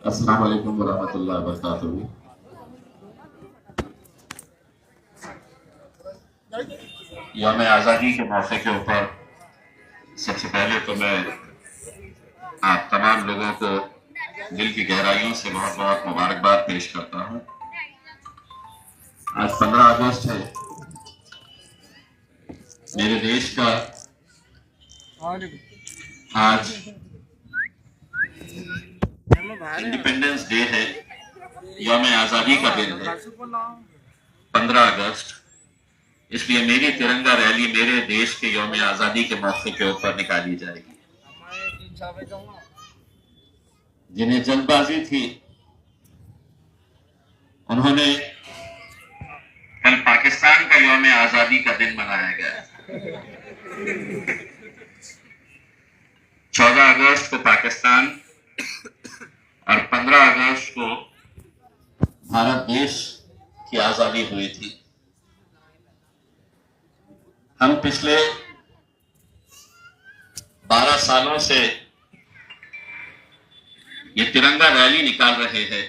अस्सलाम वालेकुम वरहमतुल्लाहि वबरकातुहू। यौम आज़ादी के मौके के ऊपर सबसे पहले तो मैं आप तमाम लोगों को दिल की गहराइयों से बहुत बहुत मुबारकबाद पेश करता हूँ। आज 15 अगस्त है, मेरे देश का आज इंडिपेंडेंस डे है, यौम आज़ादी का दिन है 15 अगस्त। इसलिए मेरी तिरंगा रैली मेरे देश के यौम आज़ादी के मौके के ऊपर निकाली जाएगी। जिन्हें जल्दबाजी थी उन्होंने कल पाकिस्तान का यौम आज़ादी का दिन मनाया गया। 14 अगस्त को पाकिस्तान और 15 अगस्त को भारत देश की आजादी हुई थी। हम पिछले 12 सालों से ये तिरंगा रैली निकाल रहे हैं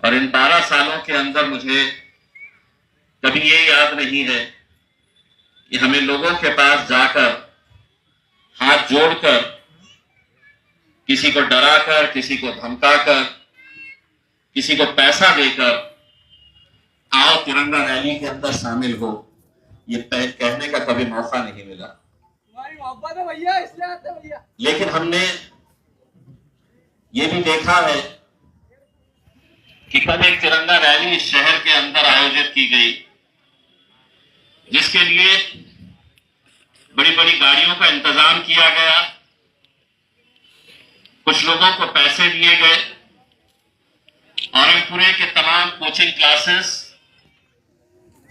और इन 12 सालों के अंदर मुझे कभी ये याद नहीं है कि हमें लोगों के पास जाकर हाथ जोड़कर, किसी को डराकर, किसी को धमकाकर, किसी को पैसा देकर आओ तिरंगा रैली के अंदर शामिल हो, ये कहने का कभी मौका नहीं मिला। लेकिन हमने ये भी देखा है कि कल एक तिरंगा रैली इस शहर के अंदर आयोजित की गई, जिसके लिए बड़ी बड़ी गाड़ियों का इंतजाम किया गया, कुछ लोगों को पैसे दिए गए। औरंगपुरे के तमाम कोचिंग क्लासेस,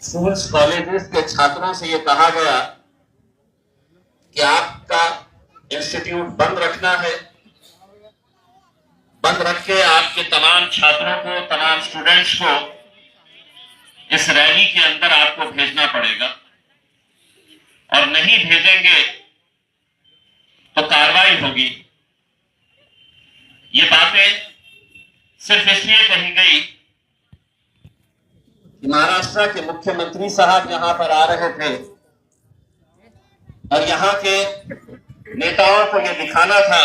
स्कूल्स, कॉलेजेस के छात्रों से यह कहा गया कि आपका इंस्टीट्यूट बंद रखना है, बंद रख के आपके तमाम छात्रों को, तमाम स्टूडेंट्स को इस रैली के अंदर आपको भेजना पड़ेगा और नहीं भेजेंगे तो कार्रवाई होगी। ये बातें सिर्फ इसलिए कही गई कि महाराष्ट्र के मुख्यमंत्री साहब यहां पर आ रहे थे और यहां के नेताओं को यह दिखाना था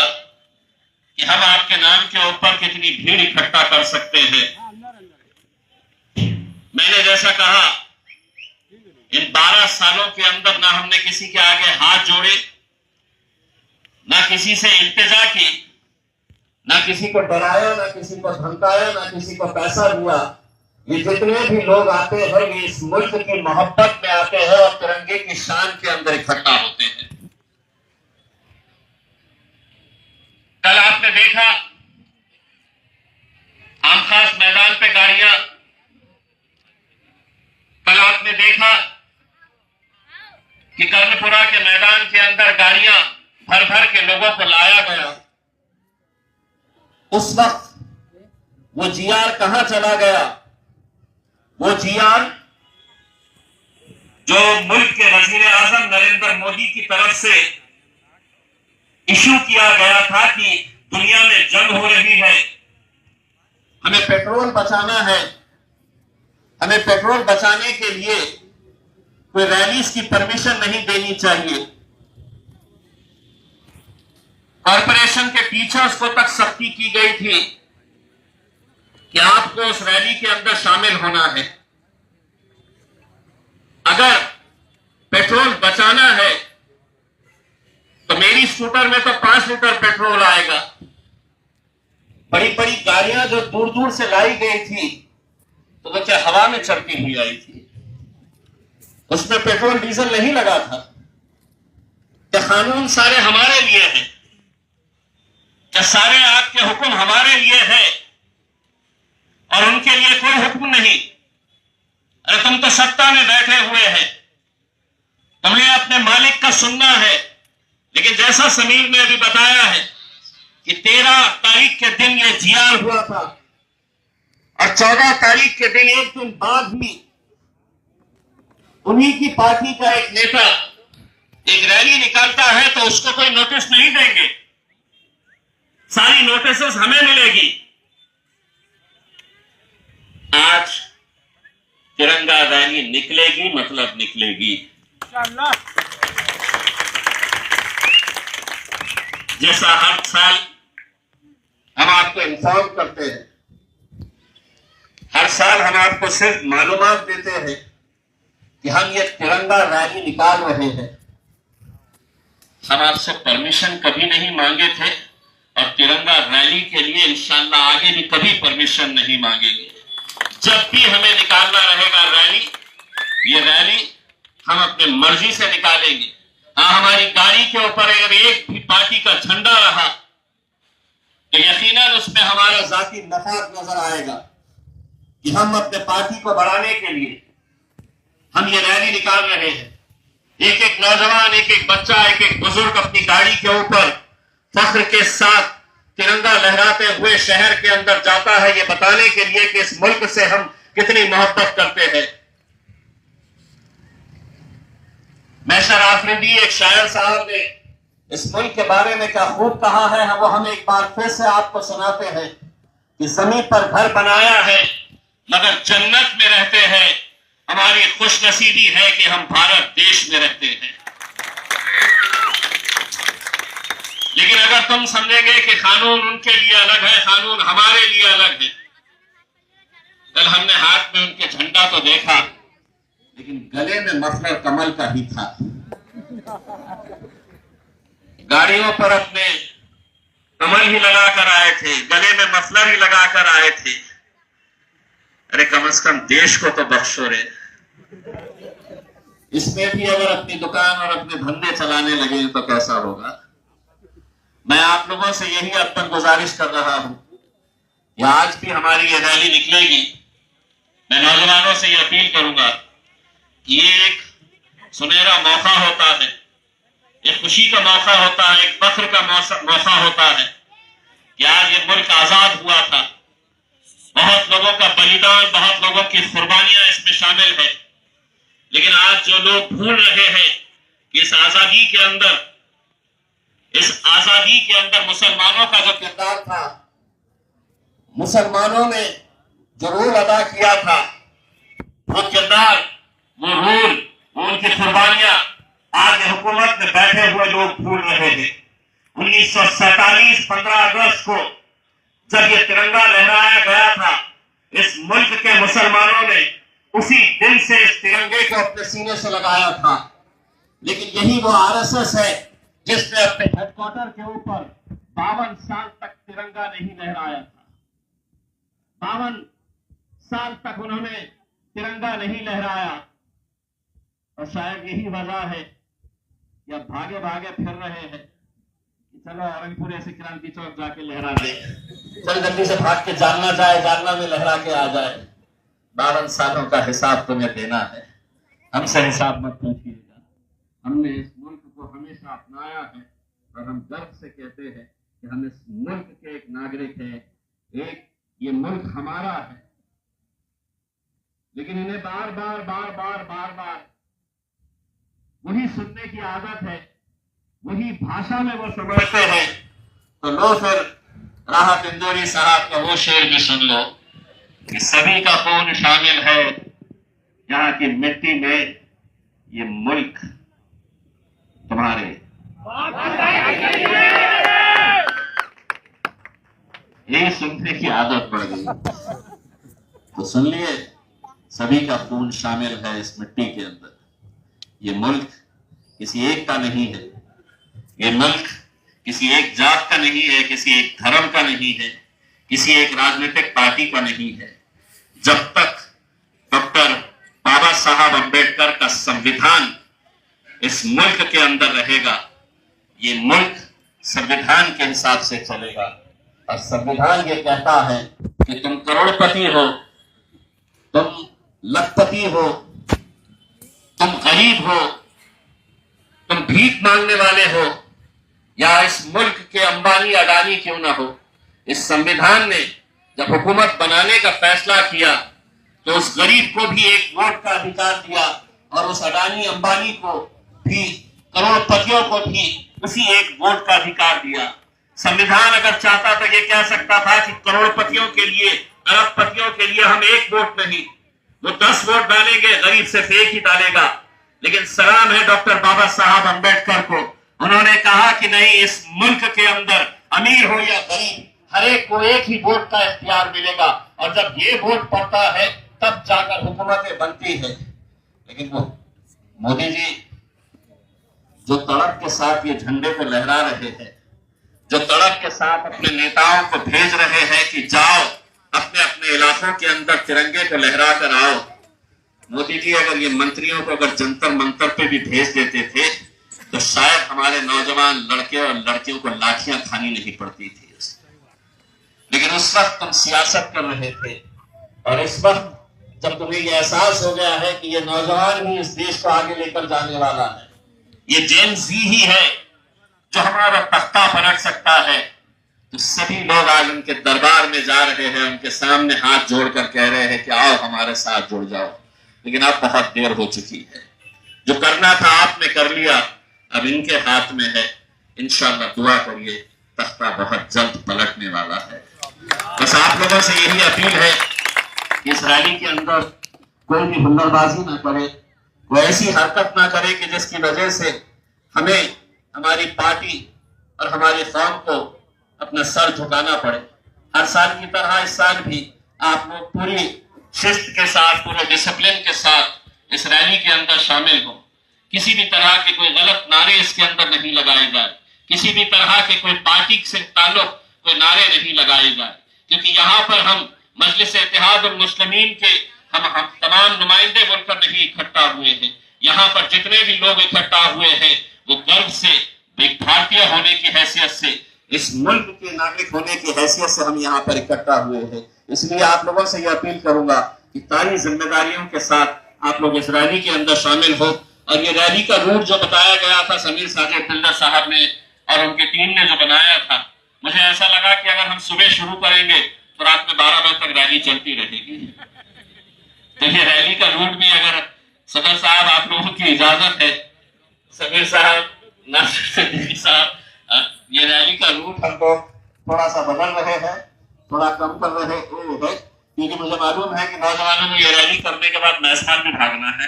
कि हम आपके नाम के ऊपर कितनी भीड़ इकट्ठा कर सकते हैं। मैंने जैसा कहा, इन 12 सालों के अंदर ना हमने किसी के आगे हाथ जोड़े, ना किसी से इल्तिजा की, ना किसी को डराया, ना किसी को धमकाया, ना किसी को पैसा दिया। ये जितने भी लोग आते हैं ये इस मुल्क की मोहब्बत में आते हैं और तिरंगे की शान के अंदर इकट्ठा होते हैं। कल आपने देखा आमखास मैदान पे गाड़ियां, कल आपने देखा कि कर्णपुरा के मैदान के अंदर गाड़ियां भर भर के लोगों को लाया गया। उस वक्त वो जीआर कहां चला गया? वो जीआर जो मुल्क के वजीर आजम नरेंद्र मोदी की तरफ से इशू किया गया था कि दुनिया में जंग हो रही है, हमें पेट्रोल बचाना है, हमें पेट्रोल बचाने के लिए कोई रैलीज की परमिशन नहीं देनी चाहिए। कॉरपोरेशन के टीचर्स को तक सख्ती की गई थी कि आपको उस रैली के अंदर शामिल होना है। अगर पेट्रोल बचाना है तो मेरी स्कूटर में तो 5 लीटर पेट्रोल आएगा। बड़ी बड़ी गाड़ियां जो दूर दूर से लाई गई थी तो वो क्या हवा में चलती हुई आई थी? उसमें पेट्रोल डीजल नहीं लगा था। क्या कानून सारे हमारे लिए हैं? क्या सारे आपके हुक्म हमारे लिए है और उनके लिए कोई हुक्म नहीं? अरे तुम तो सत्ता में बैठे हुए हैं, तुम्हें अपने मालिक का सुनना है। लेकिन जैसा समीर ने अभी बताया है कि 13 तारीख के दिन ये जीआर हुआ था और 14 तारीख के दिन एक दिन बाद भी उन्हीं की पार्टी का एक नेता एक रैली निकालता है तो उसको कोई नोटिस नहीं देंगे। सारी नोटिसेस हमें मिलेगी। आज तिरंगा रैली निकलेगी, मतलब निकलेगी। जैसा हर साल हम आपको इन्फॉर्म करते हैं, हर साल हम आपको सिर्फ मालूमात देते हैं कि हम ये तिरंगा रैली निकाल रहे हैं। हम आपसे परमिशन कभी नहीं मांगे थे और तिरंगा रैली के लिए इंशाअल्लाह आगे भी कभी परमिशन नहीं मांगेंगे। जब भी हमें निकालना रहेगा रैली, ये रैली हम अपने मर्जी से निकालेंगे। हाँ, हमारी गाड़ी के ऊपर अगर एक भी पार्टी का झंडा रहा तो यकीनन उसमें हमारा जाती नफात नजर आएगा कि हम अपने पार्टी को बढ़ाने के लिए हम ये रैली निकाल रहे हैं। एक एक नौजवान, एक एक बच्चा, एक एक बुजुर्ग अपनी गाड़ी के ऊपर फख्र के साथ तिरंगा लहराते हुए शहर के अंदर जाता है, ये बताने के लिए कि इस मुल्क से हम कितनी मोहब्बत करते हैं। मैशर आफरीदी, एक शायर साहब ने इस मुल्क के बारे में क्या खूब कहा है, वो हम एक बार फिर से आपको सुनाते हैं कि जमीन पर घर बनाया है मगर जन्नत में रहते हैं। हमारी खुशनसीबी है कि हम भारत देश में रहते हैं। लेकिन अगर तुम समझेंगे कि कानून उनके लिए अलग है, कानून हमारे लिए अलग है। कल हमने हाथ में उनके झंडा तो देखा, लेकिन गले में मफलर कमल का ही था। गाड़ियों पर अपने कमल ही लगा कर आए थे, गले में मफलर ही लगा कर आए थे। अरे कम से कम देश को तो बख्शो रे। इसमें भी अगर अपनी दुकान और अपने धंधे चलाने लगे तो कैसा होगा। मैं आप लोगों से यही अपन गुजारिश कर रहा हूं कि आज भी हमारी ये रैली निकलेगी। मैं नौजवानों से ये अपील करूंगा कि ये एक सुनहरा मौका होता है, एक खुशी का मौका होता है, एक फख्र का मौका होता है कि आज ये मुल्क आजाद हुआ था। बहुत लोगों का बलिदान, बहुत लोगों की कुर्बानियां इसमें शामिल है। लेकिन आज जो लोग भूल रहे हैं कि इस आजादी के अंदर मुसलमानों का जो किरदार था, मुसलमानों ने जो रोल अदा किया था, वो किरदार, वो रोल, वो उनकी कुर्बानियां आज हुकूमत में बैठे हुए लोग भूल रहे हैं। 1947 15 अगस्त को जब ये तिरंगा लहराया गया था, इस मुल्क के मुसलमानों ने उसी दिन से इस तिरंगे को अपने सीने से लगाया था। लेकिन यही वो आरएसएस है जिसने अपने हेडक्वार्टर के ऊपर 52 साल तक तिरंगा नहीं लहराया था। 52 साल तक उन्होंने तिरंगा नहीं लहराया और शायद यही वजह है कि अब भागे भागे फिर रहे हैं कि चलो औरंगपुर से क्रांति चौक जाके लहरा दे, चल जल्दी से भाग के जालना जाए, जालना में लहरा के आ जाए। 52 सालों का हिसाब तुम्हें देना है, हमसे हिसाब मत पूछिएगा। हमने इस मुल्क को हमेशा अपनाया है और हम गर्व से कहते हैं कि हम इस मुल्क के एक नागरिक हैं, एक ये मुल्क हमारा है। लेकिन इन्हें बार बार वही सुनने की आदत है, वही भाषा में वो समझते हैं। तो लो फिर राहत इंदौरी साहब का वो शेर भी सुन लो कि सभी का खून शामिल है यहाँ की मिट्टी में, ये मुल्क तुम्हारे। ये सुनने की आदत पड़ गई तो सुन लिए, सभी का खून शामिल है इस मिट्टी के अंदर। ये मुल्क किसी एक का नहीं है, ये मुल्क किसी एक जात का नहीं है, किसी एक धर्म का नहीं है, किसी एक राजनीतिक पार्टी का नहीं है। जब तक डॉक्टर बाबा साहब अम्बेडकर का संविधान इस मुल्क के अंदर रहेगा, ये मुल्क संविधान के हिसाब से चलेगा। और संविधान ये कहता है कि तुम करोड़पति हो, तुम लखपति हो, तुम गरीब हो, तुम भीख मांगने वाले हो, या इस मुल्क के अंबानी अडानी क्यों ना हो, इस संविधान ने जब हुकूमत बनाने का फैसला किया तो उस गरीब को भी एक वोट का अधिकार दिया और उस अडानी अंबानी को भी, करोड़पतियों को भी उसी एक वोट का अधिकार दिया। संविधान अगर चाहता तो ये कह सकता था कि करोड़पतियों के लिए, अरबपतियों के लिए हम एक वोट नहीं, वो 10 वोट डालेंगे, गरीब सिर्फ एक ही डालेगा। लेकिन सलाम है डॉक्टर बाबा साहब अम्बेडकर को, उन्होंने कहा कि नहीं, इस मुल्क के अंदर अमीर हो या गरीब, हर एक को एक ही वोट का इख्तियार मिलेगा, और जब ये वोट पड़ता है तब जाकर हुकूमतें बनती है। लेकिन वो मोदी जी जो तड़प के साथ ये झंडे को लहरा रहे हैं, जो तड़प के साथ अपने नेताओं को भेज रहे हैं कि जाओ अपने अपने इलाकों के अंदर तिरंगे को लहरा कर आओ। मोदी जी अगर ये मंत्रियों को अगर जंतर मंतर पे भी भेज देते थे तो शायद हमारे नौजवान लड़के और लड़कियों को लाठियां खानी नहीं पड़ती थी। लेकिन उस वक्त तुम सियासत कर रहे थे, और इस वक्त जब तुम्हें ये एहसास हो गया है कि ये नौजवान ही इस देश को आगे लेकर जाने वाला है, ये जेन जी ही है जो हमारा तख्ता पलट सकता है, तो सभी लोग आज उनके दरबार में जा रहे हैं, उनके सामने हाथ जोड़कर कह रहे हैं कि आओ हमारे साथ जुड़ जाओ। लेकिन अब बहुत देर हो चुकी है, जो करना था आपने कर लिया, अब इनके हाथ में है। इंशाअल्लाह दुआ करिए, तख्ता बहुत जल्द पलटने वाला है। बस आप लोगों से यही अपील है कि इस रैली के अंदर कोई भी हुल्लड़बाजी ना करे, वो ऐसी हरकत ना करे कि जिसकी वजह से हमें, हमारी पार्टी और हमारी कौम को अपना सर झुकाना पड़े। हर साल की तरह इस साल भी आप लोग पूरी शिस्त के साथ, पूरे डिसिप्लिन के साथ इस रैली के अंदर शामिल हो। किसी भी तरह के कोई गलत नारे इसके अंदर नहीं लगाए जाए, किसी भी तरह के कोई पार्टी से ताल्लुक कोई नारे नहीं लगाए जाए, क्योंकि यहाँ पर हम मजलिस इत्तेहाद और मुस्लिमीन के हम तमाम नुमाइंदे बनकर नहीं इकट्ठा हुए हैं। यहाँ पर जितने भी लोग इकट्ठा हुए हैं वो गर्व से, एक भारतीय होने की हैसियत से, इस मुल्क के नागरिक होने की हैसियत से हम यहाँ पर इकट्ठा हुए हैं। इसलिए आप लोगों से यह अपील करूंगा कि सारी जिम्मेदारियों के साथ आप लोग इस रैली के अंदर शामिल हो। और ये रैली का रूट जो बताया गया था समीर साजिद बिल्डर साहब ने और उनकी टीम ने जो बनाया था, मुझे ऐसा लगा कि अगर हम सुबह शुरू करेंगे तो रात में 12 बजे तक रैली चलती रहेगी। तो ये रैली का रूट भी, अगर सदर साहब आप लोगों की इजाजत है, समीर साहब, नासिर सिद्दीकी साहब, ये रैली का रूट हम लोग थोड़ा सा बदल रहे हैं, थोड़ा कम कर रहे हैं, क्योंकि मुझे मालूम है कि नौजवानों को ये रैली करने के बाद मैदान में भागना है।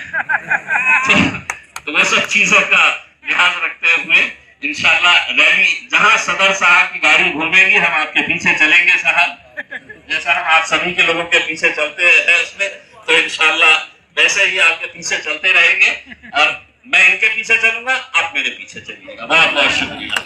तो वह सब चीजों का लिहाज रखते हुए इंशाअल्लाह रैली जहां सदर साहब की गाड़ी घूमेगी, हम आपके पीछे चलेंगे साहब, जैसा हम आप सभी के लोगों के पीछे चलते हैं उसमें, तो इंशाअल्लाह वैसे ही आपके पीछे चलते रहेंगे। और मैं इनके पीछे चलूंगा, आप मेरे पीछे चलिएगा। बहुत बहुत शुक्रिया।